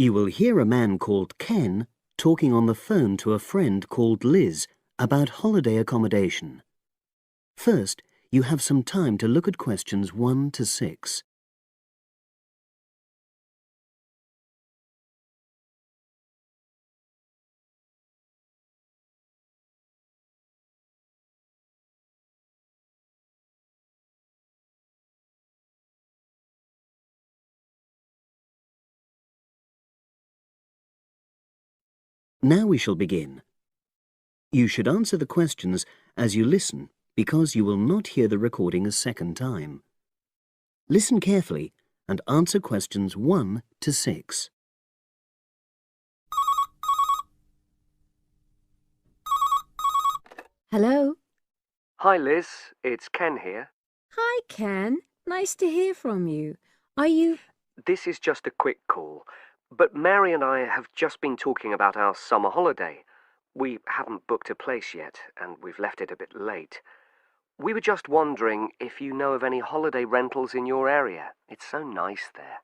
You will hear a man called Ken talking on the phone to a friend called Liz about holiday accommodation. First, you have some time to look at questions 1 to 6. Now we shall begin. You should answer the questions as you listen because you will not hear the recording a second time. Listen carefully and answer questions 1 to 6. Hello. Hi Liz, it's Ken here. Hi, Ken. Nice to hear from you. Are you... This is just a quick call, but Mary and I have just been talking about our summer holiday. We haven't booked a place yet, and we've left it a bit late. We were just wondering if you know of any holiday rentals in your area. It's so nice there.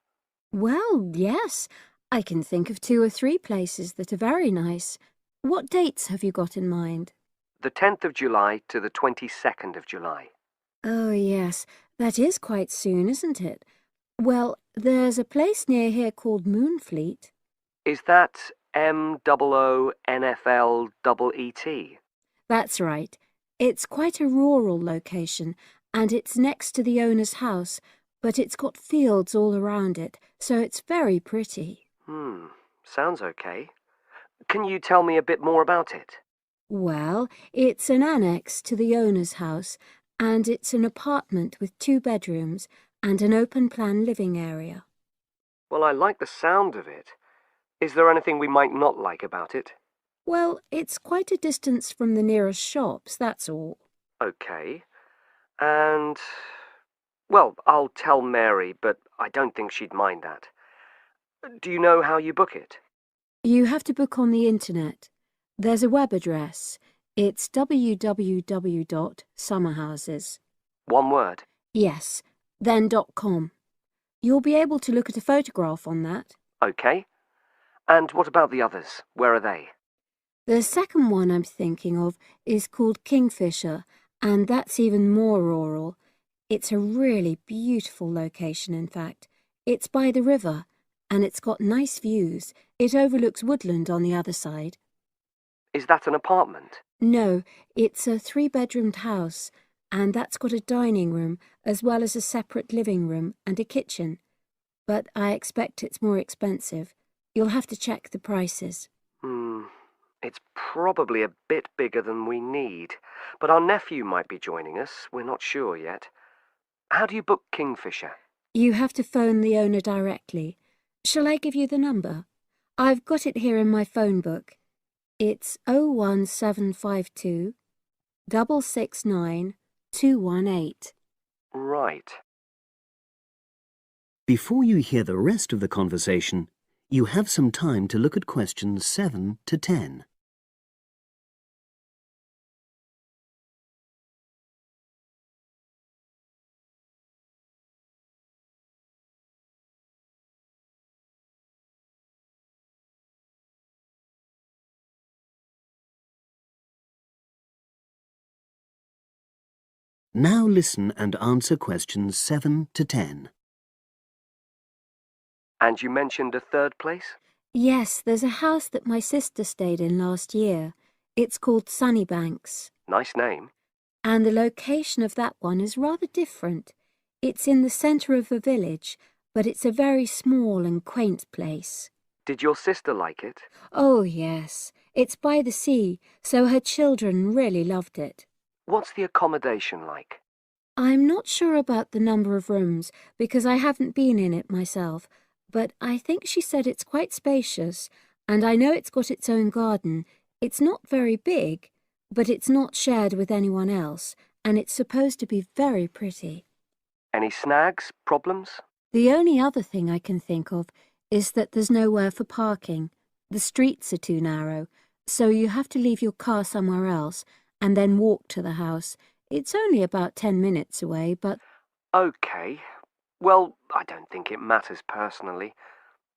Well, yes. I can think of 2 or 3 places that are very nice. What dates have you got in mind? The 10th of July to the 22nd of July. Oh, yes. That is quite soon, isn't it? Well, there's a place near here called Moonfleet. Is that MOONFLEET? That's right. It's quite a rural location, and it's next to the owner's house, but it's got fields all around it, so it's very pretty. Sounds okay. Can you tell me a bit more about it? Well, it's an annex to the owner's house, and it's an apartment with 2 bedrooms and an open-plan living area. Well, I like the sound of it. Is there anything we might not like about it? Well, it's quite a distance from the nearest shops, that's all. Okay. And... well, I'll tell Mary, but I don't think she'd mind that. Do you know how you book it? You have to book on the internet. There's a web address. It's www.summerhouses. One word? Yes, then .com. You'll be able to look at a photograph on that. Okay. And what about the others? Where are they? The second one I'm thinking of is called Kingfisher, and that's even more rural. It's a really beautiful location, in fact. It's by the river, and it's got nice views. It overlooks woodland on the other side. Is that an apartment? No, it's a 3-bedroomed house, and that's got a dining room as well as a separate living room and a kitchen. But I expect it's more expensive. You'll have to check the prices. It's probably a bit bigger than we need, but our nephew might be joining us. We're not sure yet. How do you book Kingfisher? You have to phone the owner directly. Shall I give you the number? I've got it here in my phone book. It's 01752 669 218. Right. Before you hear the rest of the conversation, you have some time to look at questions 7 to 10. Now listen and answer questions 7 to 10. And you mentioned a third place? Yes, there's a house that my sister stayed in last year. It's called Sunnybanks. Nice name. And the location of that one is rather different. It's in the centre of a village, but it's a very small and quaint place. Did your sister like it? Oh, yes. It's by the sea, so her children really loved it. What's the accommodation like? I'm not sure about the number of rooms, because I haven't been in it myself, but I think she said it's quite spacious, and I know it's got its own garden. It's not very big, but it's not shared with anyone else, and it's supposed to be very pretty. Any snags? Problems? The only other thing I can think of is that there's nowhere for parking. The streets are too narrow, so you have to leave your car somewhere else and then walk to the house. It's only about 10 minutes away, but... Okay. Well, I don't think it matters personally.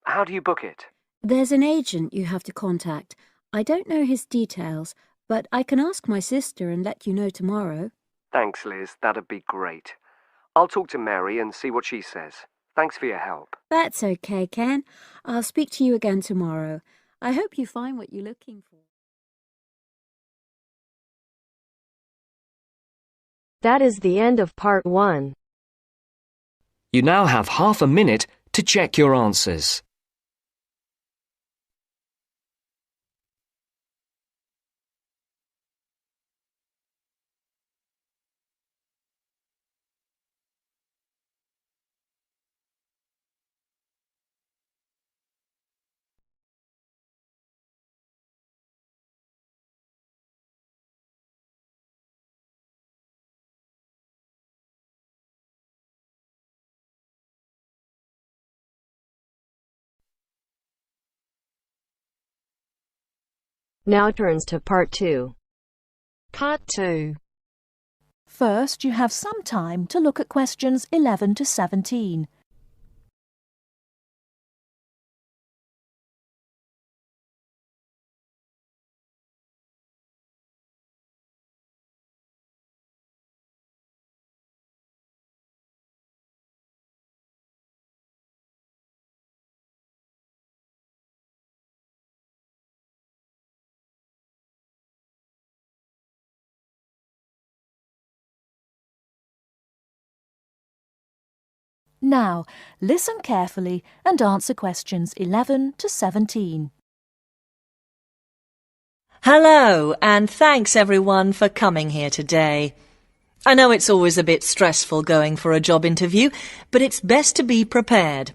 How do you book it? There's an agent you have to contact. I don't know his details, but I can ask my sister and let you know tomorrow. Thanks, Liz. That'd be great. I'll talk to Mary and see what she says. Thanks for your help. That's okay, Ken. I'll speak to you again tomorrow. I hope you find what you're looking for. That is the end of part 1. You now have half a minute to check your answers. Now turns to part 2. Part 2. First, you have some time to look at questions 11 to 17. Now, listen carefully and answer questions 11 to 17. Hello, and thanks everyone for coming here today. I know it's always a bit stressful going for a job interview, but it's best to be prepared.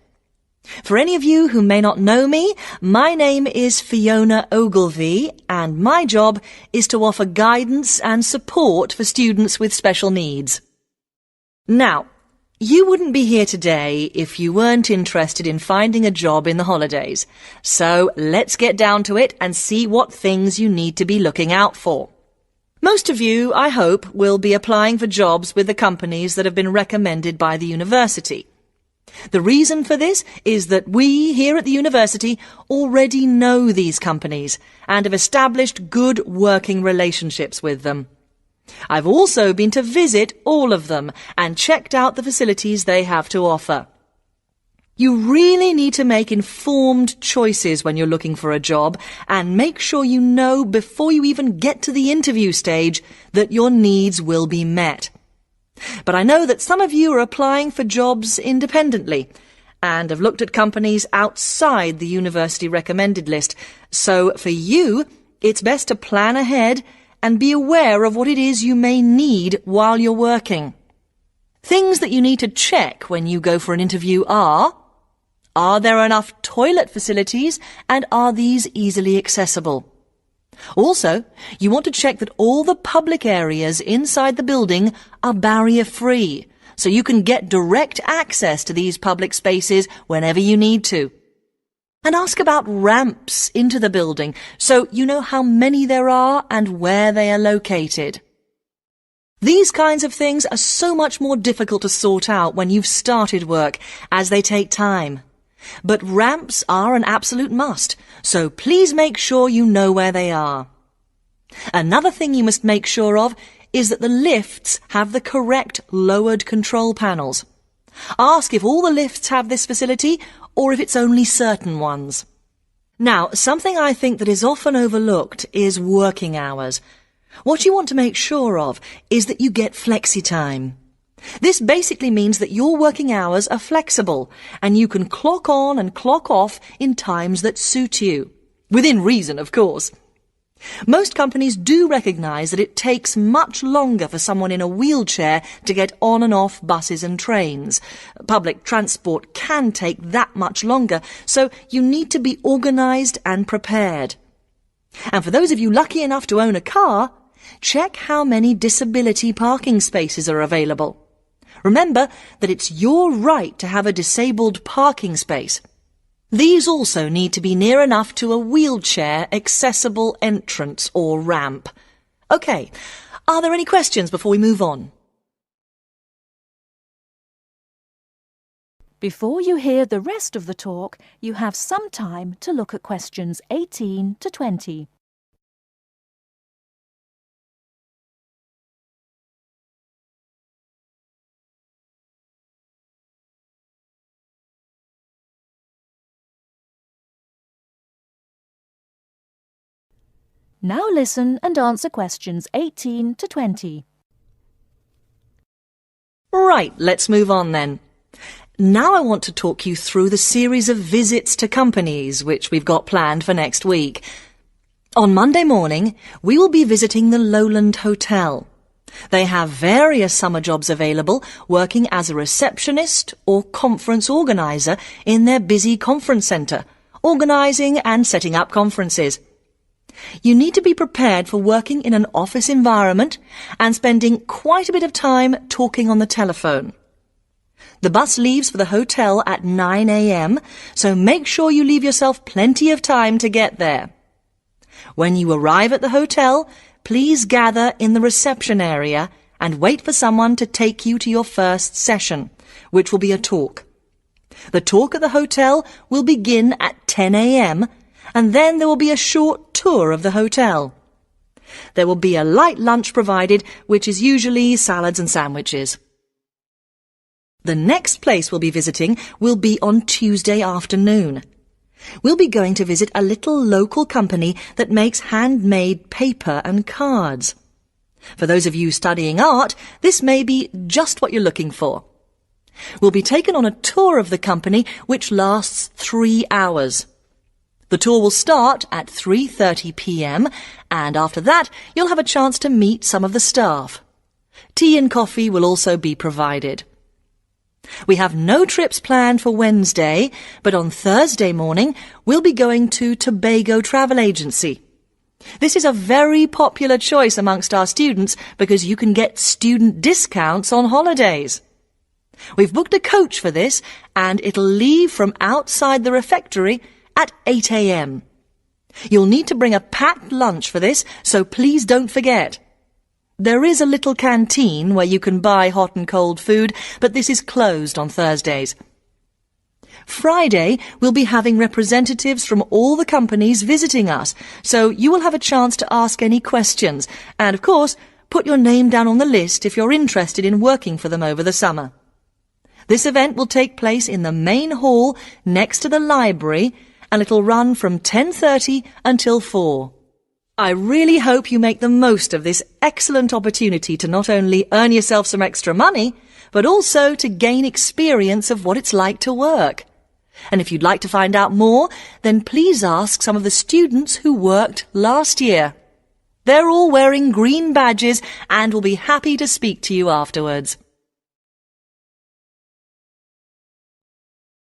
For any of you who may not know me, my name is Fiona Ogilvie, and my job is to offer guidance and support for students with special needs. Now, you wouldn't be here today if you weren't interested in finding a job in the holidays. So let's get down to it and see what things you need to be looking out for. Most of you, I hope, will be applying for jobs with the companies that have been recommended by the university. The reason for this is that we here at the university already know these companies and have established good working relationships with them. I've also been to visit all of them and checked out the facilities they have to offer. You really need to make informed choices when you're looking for a job and make sure you know before you even get to the interview stage that your needs will be met. But I know that some of you are applying for jobs independently and have looked at companies outside the university recommended list. So for you, it's best to plan ahead and be aware of what it is you may need while you're working. Things that you need to check when you go for an interview are there enough toilet facilities and are these easily accessible? Also, you want to check that all the public areas inside the building are barrier-free, so you can get direct access to these public spaces whenever you need to. And ask about ramps into the building, so you know how many there are and where they are located. These kinds of things are so much more difficult to sort out when you've started work, as they take time. But ramps are an absolute must, so please make sure you know where they are. Another thing you must make sure of is that the lifts have the correct lowered control panels. Ask if all the lifts have this facility or if it's only certain ones. Now, something I think that is often overlooked is working hours. What you want to make sure of is that you get flexi time. This basically means that your working hours are flexible and you can clock on and clock off in times that suit you. Within reason, of course. Most companies do recognise that it takes much longer for someone in a wheelchair to get on and off buses and trains. Public transport can take that much longer, so you need to be organised and prepared. And for those of you lucky enough to own a car, check how many disability parking spaces are available. Remember that it's your right to have a disabled parking space. These also need to be near enough to a wheelchair-accessible entrance or ramp. OK, are there any questions before we move on? Before you hear the rest of the talk, you have some time to look at questions 18 to 20. Now listen and answer questions 18 to 20. Right, let's move on then. Now I want to talk you through the series of visits to companies which we've got planned for next week. On Monday morning, we will be visiting the Lowland Hotel. They have various summer jobs available, working as a receptionist or conference organiser in their busy conference centre, organising and setting up conferences. You need to be prepared for working in an office environment and spending quite a bit of time talking on the telephone. The bus leaves for the hotel at 9 a.m, so make sure you leave yourself plenty of time to get there. When you arrive at the hotel, please gather in the reception area and wait for someone to take you to your first session, which will be a talk. The talk at the hotel will begin at 10 a.m, and then there will be a short tour of the hotel. There will be a light lunch provided, which is usually salads and sandwiches. The next place we'll be visiting will be on Tuesday afternoon. We'll be going to visit a little local company that makes handmade paper and cards. For those of you studying art, this may be just what you're looking for. We'll be taken on a tour of the company which lasts 3 hours. The tour will start at 3:30 p.m. and after that you'll have a chance to meet some of the staff. Tea and coffee will also be provided. We have no trips planned for Wednesday, but on Thursday morning we'll be going to Tobago Travel Agency. This is a very popular choice amongst our students because you can get student discounts on holidays. We've booked a coach for this and it'll leave from outside the refectory at 8 a.m. You'll need to bring a packed lunch for this, so please don't forget. There is a little canteen where you can buy hot and cold food, but this is closed on Thursdays. Friday, we'll be having representatives from all the companies visiting us, so you will have a chance to ask any questions, and of course, put your name down on the list if you're interested in working for them over the summer. This event will take place in the main hall next to the library, and it'll run from 10:30 until 4. I really hope you make the most of this excellent opportunity to not only earn yourself some extra money, but also to gain experience of what it's like to work. And if you'd like to find out more, then please ask some of the students who worked last year. They're all wearing green badges and will be happy to speak to you afterwards.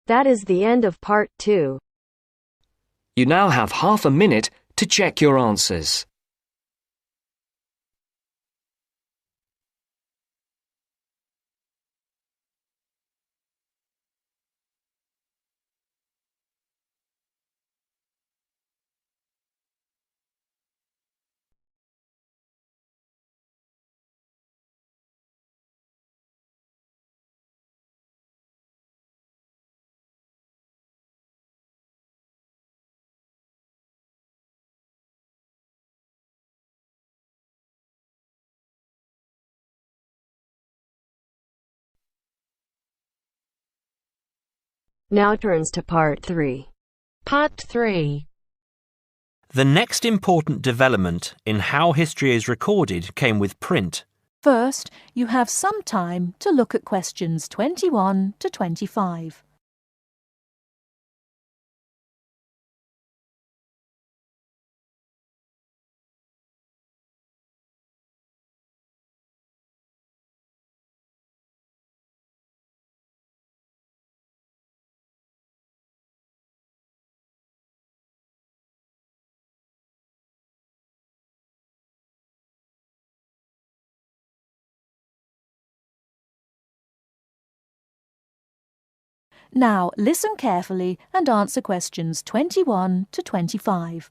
That is the end of part 2. You now have half a minute to check your answers. Now turns to part 3. Part 3. The next important development in how history is recorded came with print. First, you have some time to look at questions 21 to 25. Now listen carefully and answer questions 21 to 25.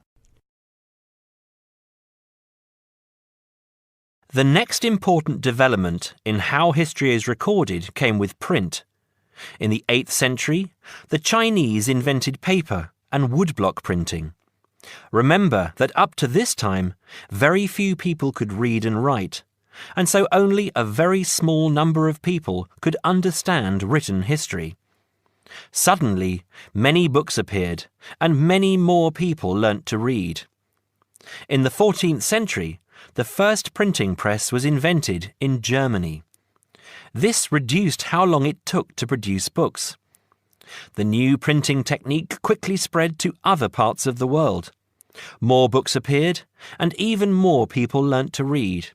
The next important development in how history is recorded came with print. In the 8th century, the Chinese invented paper and woodblock printing. Remember that up to this time, very few people could read and write, and so only a very small number of people could understand written history. Suddenly, many books appeared, and many more people learnt to read. In the 14th century, the first printing press was invented in Germany. This reduced how long it took to produce books. The new printing technique quickly spread to other parts of the world. More books appeared, and even more people learnt to read.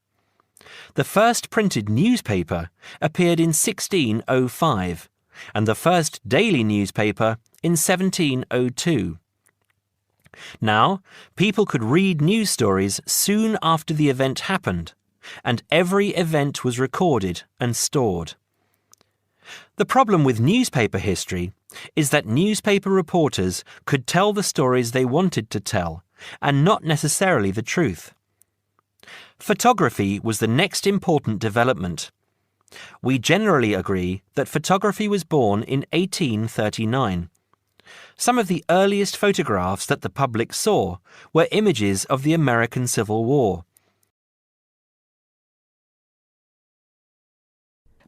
The first printed newspaper appeared in 1605, and the first daily newspaper in 1702. Now, people could read news stories soon after the event happened, and every event was recorded and stored. The problem with newspaper history is that newspaper reporters could tell the stories they wanted to tell, and not necessarily the truth. Photography was the next important development. We generally agree that photography was born in 1839. Some of the earliest photographs that the public saw were images of the American Civil War.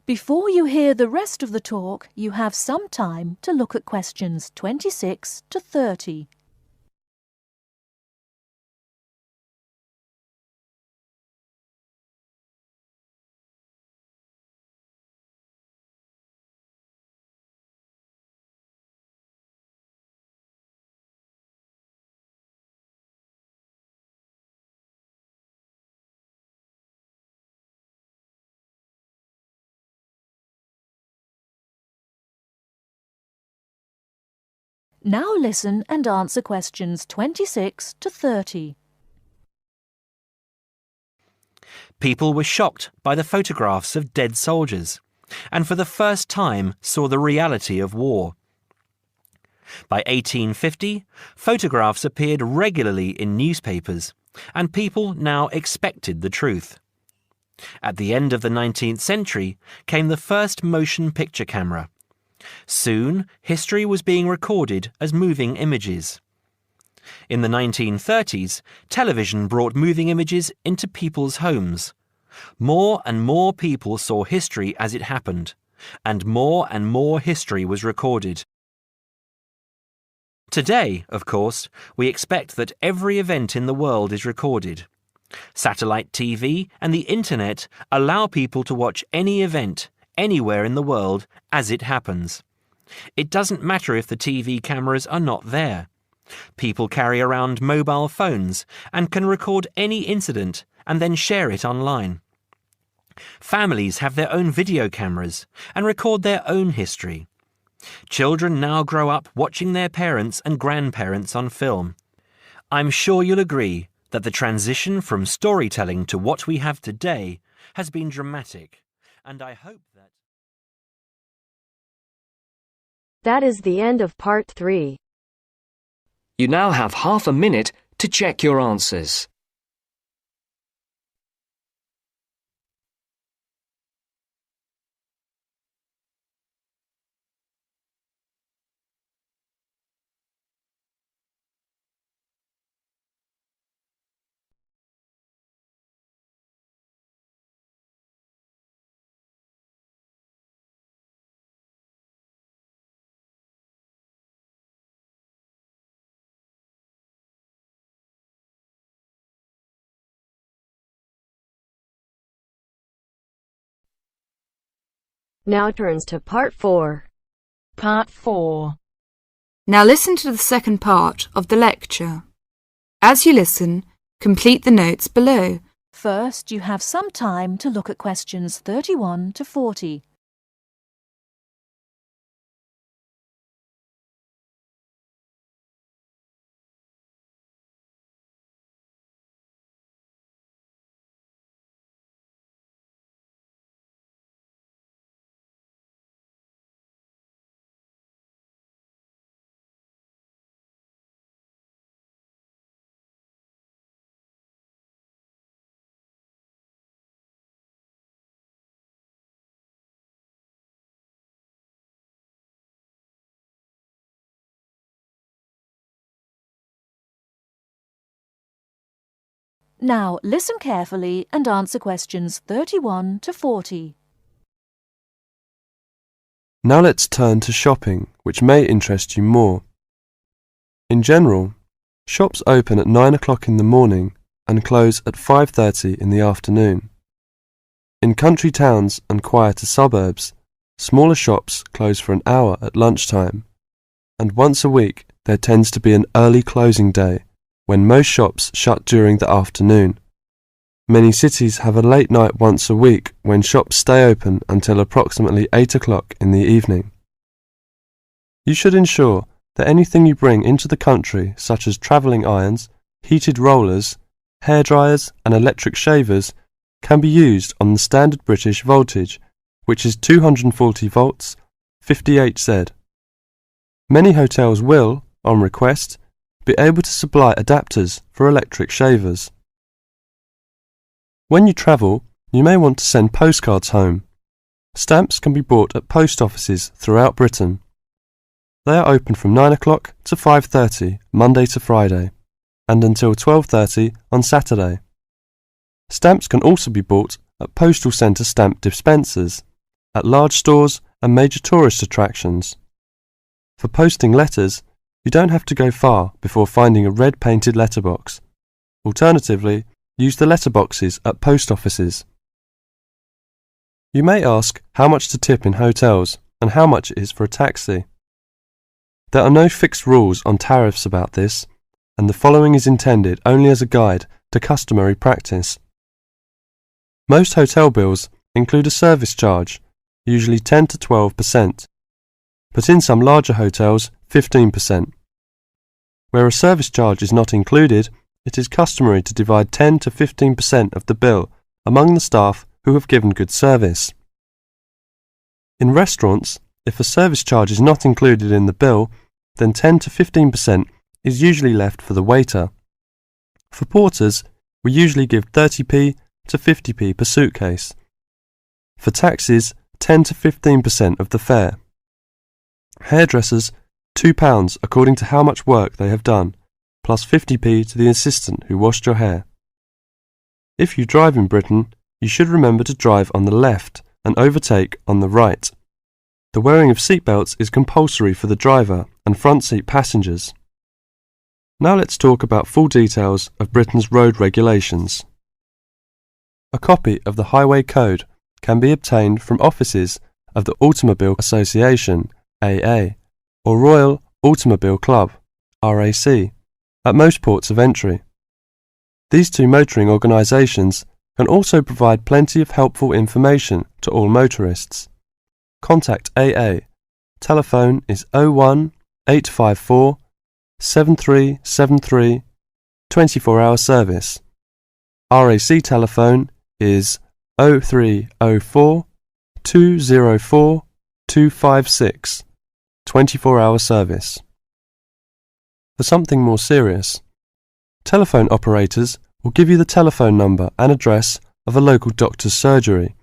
Before you hear the rest of the talk, you have some time to look at questions 26 to 30. Now listen and answer questions 26 to 30. People were shocked by the photographs of dead soldiers, and for the first time saw the reality of war. By 1850, photographs appeared regularly in newspapers, and people now expected the truth. At the end of the 19th century came the first motion picture camera. Soon, history was being recorded as moving images. In the 1930s, television brought moving images into people's homes. More and more people saw history as it happened, and more history was recorded. Today, of course, we expect that every event in the world is recorded. Satellite TV and the Internet allow people to watch any event, anywhere in the world, as it happens. It doesn't matter if the TV cameras are not there. People carry around mobile phones and can record any incident and then share it online. Families have their own video cameras and record their own history. Children now grow up watching their parents and grandparents on film. I'm sure you'll agree that the transition from storytelling to what we have today has been dramatic, and I hope that... That is the end of part 3. You now have half a minute to check your answers. Now turns to part 4. Part 4. Now listen to the second part of the lecture. As you listen, complete the notes below. First, you have some time to look at questions 31 to 40. Now listen carefully and answer questions 31 to 40. Now let's turn to shopping, which may interest you more. In general, shops open at 9 o'clock in the morning and close at 5:30 in the afternoon. In country towns and quieter suburbs, smaller shops close for an hour at lunchtime, and once a week there tends to be an early closing day when most shops shut during the afternoon. Many cities have a late night once a week when shops stay open until approximately 8 o'clock in the evening. You should ensure that anything you bring into the country, such as travelling irons, heated rollers, hair dryers and electric shavers, can be used on the standard British voltage, which is 240 volts, 58Z. Many hotels will, on request, be able to supply adapters for electric shavers. When you travel, you may want to send postcards home. Stamps can be bought at post offices throughout Britain. They are open from 9 o'clock to 5:30 Monday to Friday, and until 12:30 on Saturday. Stamps can also be bought at postal centre stamp dispensers, at large stores and major tourist attractions. For posting letters, you don't have to go far before finding a red painted letterbox. Alternatively, use the letterboxes at post offices. You may ask how much to tip in hotels and how much it is for a taxi. There are no fixed rules on tariffs about this, and the following is intended only as a guide to customary practice. Most hotel bills include a service charge, usually 10 to 12%, but in some larger hotels 15%. Where a service charge is not included, it is customary to divide 10 to 15% of the bill among the staff who have given good service. In restaurants, if a service charge is not included in the bill, then 10 to 15% is usually left for the waiter. For porters, we usually give 30p to 50p per suitcase. For taxis, 10 to 15% of the fare. Hairdressers, £2 according to how much work they have done, plus 50p to the assistant who washed your hair. If you drive in Britain, you should remember to drive on the left and overtake on the right. The wearing of seatbelts is compulsory for the driver and front seat passengers. Now let's talk about full details of Britain's road regulations. A copy of the Highway Code can be obtained from offices of the Automobile Association, AA, or Royal Automobile Club, RAC, at most ports of entry. These two motoring organisations can also provide plenty of helpful information to all motorists. Contact AA. Telephone is 01 854 7373, 24-hour service. RAC telephone is 0304 204 256, 24-hour service. For something more serious, telephone operators will give you the telephone number and address of a local doctor's surgery.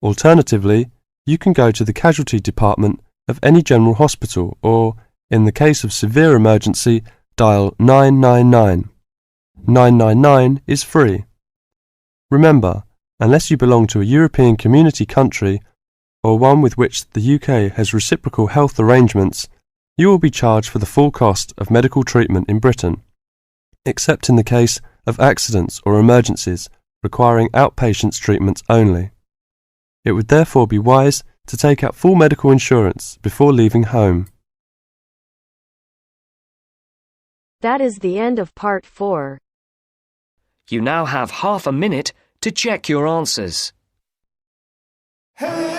Alternatively, you can go to the casualty department of any general hospital or, in the case of severe emergency, dial 999. 999 is free. Remember, unless you belong to a European Community country or one with which the UK has reciprocal health arrangements, you will be charged for the full cost of medical treatment in Britain, except in the case of accidents or emergencies requiring outpatients treatment only. It would therefore be wise to take out full medical insurance before leaving home. That is the end of part 4. You now have half a minute to check your answers. Hey!